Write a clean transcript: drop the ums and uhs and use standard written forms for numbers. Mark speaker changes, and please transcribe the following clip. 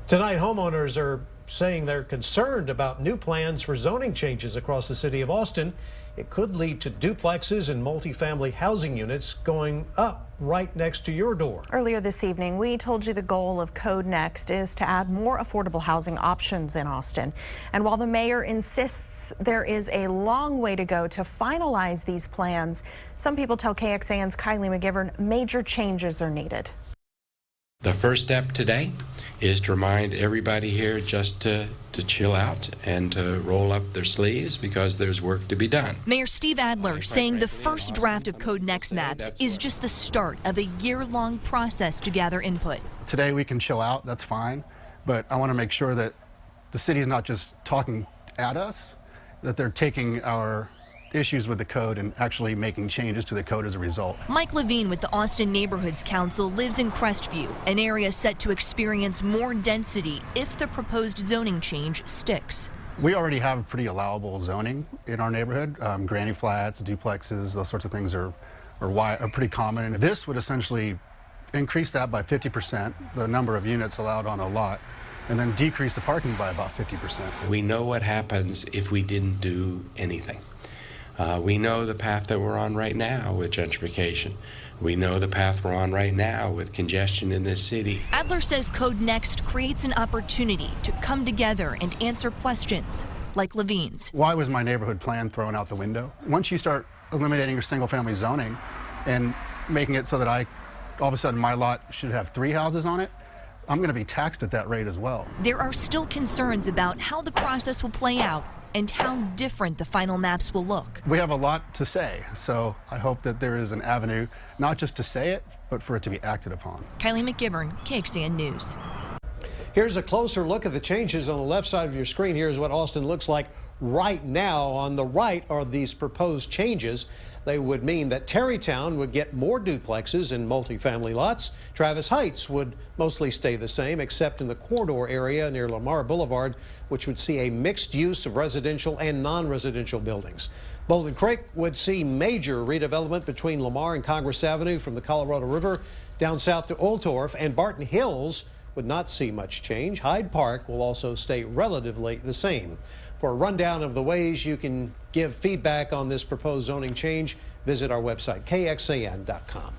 Speaker 1: Tonight, homeowners are saying they're concerned about new plans for zoning changes across the city of Austin. It could lead to duplexes and multifamily housing units going up right next to your door.
Speaker 2: Earlier this evening, we told you the goal of Code Next is to add more affordable housing options in Austin. And while the mayor insists there is a long way to go to finalize these plans, some people tell KXAN's Kylie McGivern major changes are needed.
Speaker 3: The first step today is to remind everybody here just to chill out and to roll up their sleeves because there's work to be done.
Speaker 4: Mayor Steve Adler saying the first draft of Code Next maps is just the start of a year-long process to gather input.
Speaker 5: Today we can chill out, that's fine, but I want to make sure that the city is not just talking at us, that they're taking our issues with the code and actually making changes to the code as a result.
Speaker 4: Mike Levine with the Austin Neighborhoods Council lives in Crestview, an area set to experience more density if the proposed zoning change sticks.
Speaker 5: We already have pretty allowable zoning in our neighborhood. Granny flats, duplexes, those sorts of things are pretty common. And this would essentially increase that by 50%, the number of units allowed on a lot, and then decrease the parking by about 50%.
Speaker 3: We know what happens if we didn't do anything. We know the path that we're on right now with gentrification. We know the path we're on right now with congestion in this city.
Speaker 4: Adler says Code Next creates an opportunity to come together and answer questions like Levine's.
Speaker 5: Why was my neighborhood plan thrown out the window? Once you start eliminating your single-family zoning and making it so that all of a sudden my lot should have 3 houses on it, I'm going to be taxed at that rate as well.
Speaker 4: There are still concerns about how the process will play out and how different the final maps will look.
Speaker 5: We have a lot to say, so I hope that there is an avenue, not just to say it, but for it to be acted upon.
Speaker 4: Kylie McGivern, KXAN News.
Speaker 1: Here's a closer look at the changes on the left side of your screen. Here's what Austin looks like right now. On the right are these proposed changes. They would mean that Terrytown would get more duplexes and multifamily lots. Travis Heights would mostly stay the same, except in the corridor area near Lamar Boulevard, which would see a mixed use of residential and non-residential buildings. Bowling Creek would see major redevelopment between Lamar and Congress Avenue from the Colorado River down south to Oltorf, and Barton Hills would not see much change. Hyde Park will also stay relatively the same. For a rundown of the ways you can give feedback on this proposed zoning change, visit our website, kxan.com.